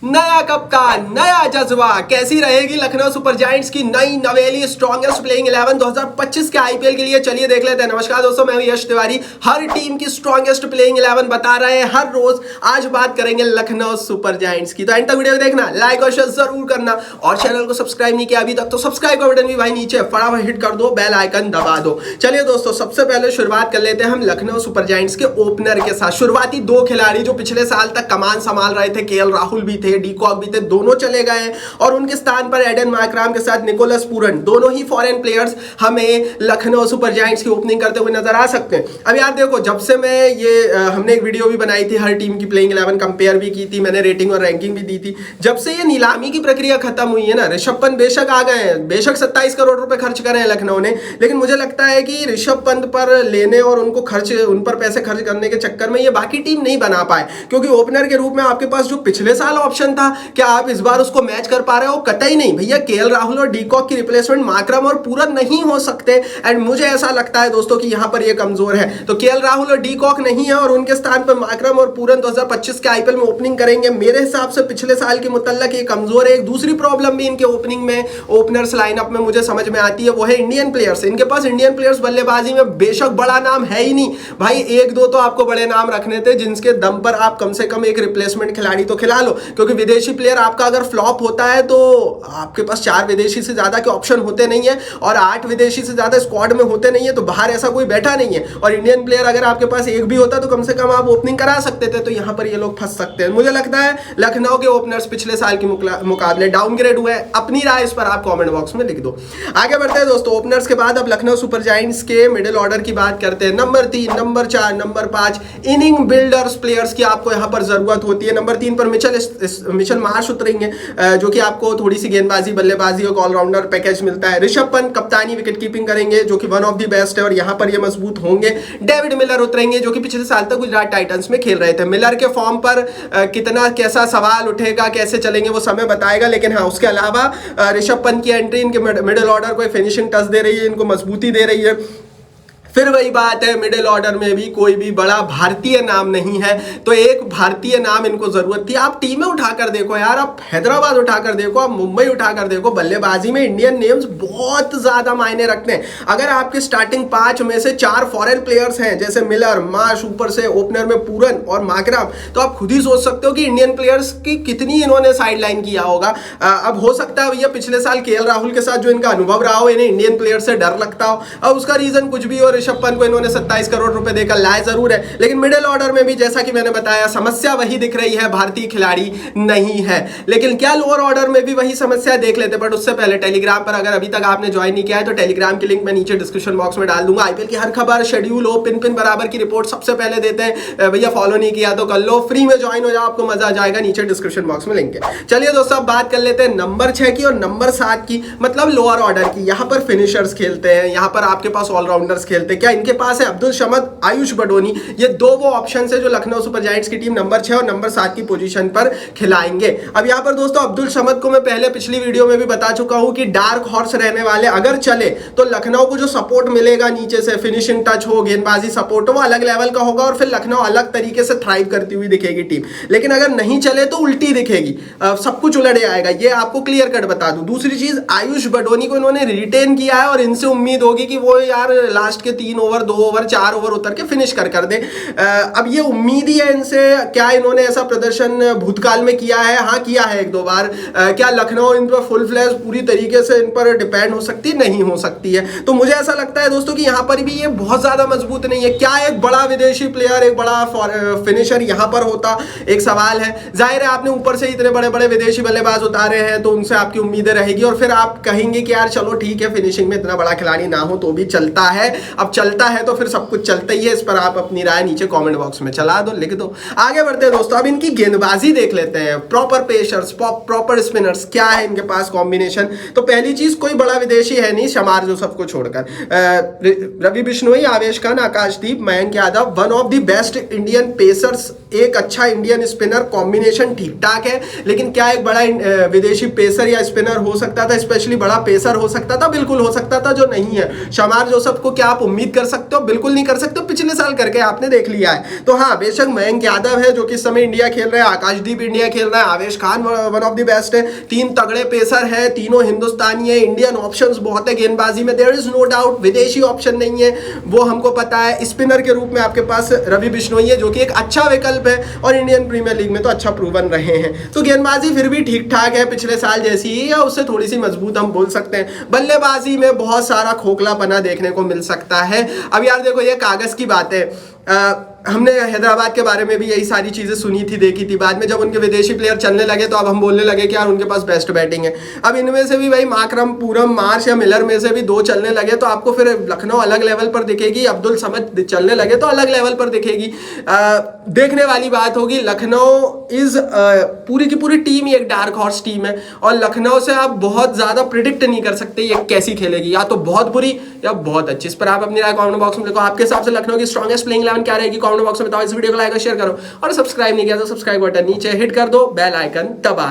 नया कप्तान, नया जज्बा, कैसी रहेगी लखनऊ सुपर जायंट्स की नई नवेली स्ट्रॉन्गेस्ट प्लेइंग 11 2025 के आईपीएल के लिए। चलिए देख लेते हैं। नमस्कार दोस्तों, मैं हूं यश तिवारी। हर टीम की स्ट्रॉन्गेस्ट प्लेइंग 11 बता रहे हैं हर रोज। आज बात करेंगे लखनऊ सुपर जायंट्स की, तो एंड तक वीडियो देखना, लाइक और शेयर जरूर करना, और चैनल को सब्सक्राइब नहीं किया अभी तक तो सब्सक्राइब का बटन भी भाई नीचे फटाफट हिट कर दो, बेल आइकन दबा दो। चलिए दोस्तों, सबसे पहले शुरुआत कर लेते हैं हम लखनऊ सुपर जायंट्स के ओपनर के साथ। शुरुआती दो खिलाड़ी जो पिछले साल तक कमान संभाल रहे थे, केएल राहुल भी थे, डी कॉक भी थे, दोनों चले गए और उनके स्थान पर एडन मार्कराम के साथ निकोलस पूरन, दोनों ही फॉरेन प्लेयर्स हमें लखनऊ सुपर जायंट्स की ओपनिंग करते हुए नजर आ सकते हैं। अब यार देखो, जब से मैं हमने एक वीडियो भी बनाई थी, हर टीम की प्लेइंग 11 कंपेयर भी की थी, मैंने रेटिंग और रैंकिंग भी दी थी। जब से ये नीलामी की प्रक्रिया खत्म हुई है ना, ऋषभ पंत बेशक आ गए हैं, बेशक 27 करोड़ रुपए खर्च करे हैं लखनऊ ने, लेकिन मुझे लगता है कि ऋषभ पंत पर लेने और उनको उन पर पैसे खर्च करने के चक्कर में ये बाकी टीम नहीं बना पाए, क्योंकि ओपनर के रूप में आपके पास जो पिछले साल ऑप्शन था, क्या आप इस बार उसको मैच कर पा रहे हो? कतई नहीं भैया। केएल राहुल और डी कॉक की रिप्लेसमेंट मार्करम और पूरन नहीं हो सकते। एंड मुझे ऐसा लगता है दोस्तों कि यहां पर ये कमजोर है, तो केएल राहुल और डी कॉक नहीं है और उनके स्थान पर मार्करम और पूरन 2025 के आईपीएल में ओपनिंग करेंगे। मेरे हिसाब से पिछले साल के मुतल्लक ये कमजोर है। एक दूसरी प्रॉब्लम भी इनके ओपनिंग में, ओपनर्स लाइनअप में मुझे समझ में आती है, वो है इंडियन प्लेयर्स। इनके पास इंडियन प्लेयर्स बल्लेबाजी में बेशक बड़ा नाम है ही नहीं भाई, एक दो तो आपको बड़े नाम रखने थे जिनके दम पर आप कम से कम एक रिप्लेसमेंट खिलाड़ी तो खिला लो, क्योंकि विदेशी प्लेयर आपका अगर फ्लॉप होता है तो आपके पास 4 विदेशी से ज्यादा के ऑप्शन होते नहीं है और 8 विदेशी से ज्यादा स्क्वाड में होते नहीं है, तो बाहर ऐसा कोई बैठा नहीं है। और इंडियन प्लेयर अगर आपके पास एक भी होता तो कम से कम आप ओपनिंग करा सकते थे, तो यहां पर ये लोग फंस सकते हैं। मुझे लगता है लखनऊ के ओपनर्स पिछले साल के मुकाबले डाउनग्रेड हुए। अपनी राय इस पर आप कमेंट बॉक्स में लिख दो। आगे बढ़ते हैं दोस्तों, ओपनर्स के बाद अब लखनऊ सुपर जायंट्स के मिडिल ऑर्डर की बात करते हैं। Number 3, number 4, number 5 inning builders players की आपको यहां पर जरूरत होती है। नंबर 3 पर मिचेल मार्श उतरेंगे, जो कि आपको थोड़ी सी गेंदबाजी, बल्लेबाजी और ऑलराउंडर पैकेज मिलता है। ऋषभ पंत कप्तानी, विकेट कीपिंग करेंगे, जो कि वन ऑफ द बेस्ट है और यहां पर ये मजबूत होंगे। डेविड मिलर उतरेंगे, जो कि पिछले साल तक गुजरात टाइटंस में खेल रहे थे। मिलर के फॉर्म पर कितना कैसा सवाल उठेगा, कैसे चलेंगे, वो समय बताएगा, लेकिन हाँ, उसके अलावा ऋषभ पंत की एंट्री इनके मिडिल ऑर्डर को फिनिशिंग टच दे रही है, इनको मजबूती दे रही है। फिर वही बात है, मिडिल ऑर्डर में भी कोई भी बड़ा भारतीय नाम नहीं है, तो एक भारतीय नाम इनको जरूरत थी। आप टीमें उठाकर देखो यार, आप हैदराबाद उठाकर देखो, आप मुंबई उठाकर देखो, बल्लेबाजी में इंडियन नेम्स बहुत ज्यादा मायने रखते हैं। अगर आपके स्टार्टिंग 5 में से 4 फॉरेन प्लेयर्स हैं, जैसे मिलर, मार्श, ऊपर से ओपनर में पूरन और मार्कराम, तो आप खुद ही सोच सकते हो कि इंडियन प्लेयर्स की कितनी इन्होंने साइड लाइन किया होगा। अब हो सकता है भैया पिछले साल केएल राहुल के साथ जो इनका अनुभव रहा हो, इन्हें इंडियन प्लेयर से डर लगता हो। अब उसका रीजन कुछ भी हो, ऋषभ पंत को इन्होंने 27 करोड़ रुपए देकर लाए जरूर है, लेकिन मिडिल ऑर्डर में भी जैसा कि मैंने बताया, समस्या वही दिख रही है, भारतीय खिलाड़ी नहीं है। लेकिन क्या लोअर ऑर्डर में भी वही समस्या देख लेते? बट उससे पहले टेलीग्राम पर अगर अभी तक आपने ज्वाइन नहीं किया है तो टेलीग्राम की लिंक मैं नीचे डिस्क्रिप्शन बॉक्स में डाल दूंगा। आईपीएल की हर खबर, शेड्यूल हो, पिन बराबर की रिपोर्ट सबसे पहले देते हैं भैया। फॉलो नहीं किया तो कर लो, फ्री में ज्वाइन हो जाओ, आपको मजा आ जाएगा। नीचे डिस्क्रिप्शन बॉक्स में लिंक है। चलिए दोस्तों, अब बात कर लेते हैं नंबर 6 की और नंबर 7 की, मतलब लोअर ऑर्डर की। यहां पर फिनिशर्स खेलते हैं, यहां पर आपके पास ऑलराउंडर्स खेलते हैं। क्या इनके पास है? अब्दुल शमद, आयुष बडोनी, ये दो वो ऑप्शन है जो लखनऊ सुपर जायंट्स की टीम नंबर 6 और नंबर 7 की पोजीशन पर खिलाएंगे। अब यहां पर दोस्तों अब्दुल शमद को मैं पहले पिछली वीडियो में भी बता चुका हूं कि डार्क हॉर्स रहने वाले, अगर चले तो लखनऊ को जो सपोर्ट मिलेगा नीचे से, फिनिशिंग टच हो, गेंदबाजी सपोर्ट हो, वो अलग लेवल का होगा और फिर लखनऊ अलग तरीके से थ्राइव करती हुई दिखेगी टीम। लेकिन अगर नहीं चले तो उल्टी दिखेगी, सब कुछ उलट आएगा, ये आपको क्लियर कट बता दूं। दूसरी चीज, आयुष बडोनी को इन्होंने रिटेन किया है और इनसे उम्मीद होगी कि वो यार लास्ट के 3 ओवर, 2 ओवर, 4 ओवर उतर के फिनिश कर दे। अब ये उम्मीद ही है इनसे। क्या इन्होंने ऐसा प्रदर्शन भूतकाल में किया है? हाँ, किया है 1-2 बार। क्या लखनऊ इन पर फुल फ्लैश पूरी तरीके से इन पर डिपेंड हो सकती? नहीं हो सकती है। तो मुझे ऐसा लगता है दोस्तों कि यहां पर भी ये बहुत ज्यादा मजबूत नहीं है। क्या एक बड़ा विदेशी प्लेयर, एक बड़ा फिनिशर यहां पर होता? एक सवाल है। जाहिर है, आपने ऊपर से इतने बड़े बड़े विदेशी बल्लेबाज उतारे हैं तो उनसे आपकी उम्मीदें रहेगी और फिर आप कहेंगे कि यार चलो ठीक है, फिनिशिंग में इतना बड़ा खिलाड़ी ना हो तो भी चलता है। अब चलता है तो फिर सब कुछ चलता ही है। इस पर आप अपनी राय नीचे कमेंट बॉक्स में चला दो, लिख दो। आगे बढ़ते हैं दोस्तों, अब इनकी गेंदबाजी देख लेते हैं। प्रॉपर पेसर्स, प्रॉपर स्पिनर्स, क्या है इनके पास कॉम्बिनेशन? तो पहली चीज, कोई बड़ा विदेशी है नहीं, शमार जोसेफ को छोड़कर। Ravi Bishnoi, Avesh Khan, Akashdeep, Mayank Yadav, one of the best Indian pacers, एक अच्छा इंडियन स्पिनर, कॉम्बिनेशन ठीक ठाक है। लेकिन क्या एक बड़ा विदेशी पेसर या स्पिनर हो सकता था, स्पेशली बड़ा पेसर हो सकता था? बिल्कुल हो सकता था, जो नहीं है। शमार जोसेफ को क्या आप उम्मीद कर सकते हो? बिल्कुल नहीं कर सकते हो, पिछले साल करके आपने देख लिया है। तो हाँ, बेशक मयंक यादव है जो कि इस समय इंडिया खेल रहे हैं, आकाशदीप इंडिया खेल रहा है, आवेश Khan one of the best है, तीन तगड़े पेसर है, तीनों हिंदुस्तानी है, इंडियन ऑप्शंस बहुत है गेंदबाजी में, देयर इज नो डाउट, विदेशी ऑप्शन नहीं है वो हमको पता है। स्पिनर के रूप में आपके पास रवि बिश्नोई है जो कि एक अच्छा विकल्प है और इंडियन प्रीमियर लीग में तो अच्छा प्रूवन रहे हैं। तो गेंदबाजी फिर भी ठीक ठाक है, पिछले साल जैसी ही या उससे थोड़ी सी मजबूत हम बोल सकते हैं। बल्लेबाजी में बहुत सारा खोखलापना देखने को मिल सकता है। अब यार देखो, ये कागज की बात है। हमने हैदराबाद के बारे में भी यही सारी चीज़ें सुनी थी, देखी थी। बाद में जब उनके विदेशी प्लेयर चलने लगे तो अब हम बोलने लगे कि यार उनके पास बेस्ट बैटिंग है। अब इनमें से भी भाई माकरम, पूरम, मार्श या मिलर में से भी दो चलने लगे तो आपको फिर लखनऊ अलग लेवल पर दिखेगी, अब्दुल समद चलने लगे तो अलग लेवल पर दिखेगी। देखने वाली बात होगी। लखनऊ इज पूरी की पूरी टीम ही एक डार्क हॉर्स टीम है और लखनऊ से आप बहुत ज़्यादा प्रिडिक्ट नहीं कर सकते ये कैसी खेलेगी, या तो बहुत बुरी या बहुत अच्छी। इस पर आप अपनी राय कमेंट बॉक्स में लिखो। आपके हिसाब से लखनऊ की स्ट्रॉन्गेस्ट प्लेइंग 11 क्या रहेगी, कमेंट बॉक्स में बताओ। इस वीडियो को लाइक और शेयर करो और सब्सक्राइब नहीं किया तो सब्सक्राइब बटन नीचे हिट कर दो, बेल आइकन दबा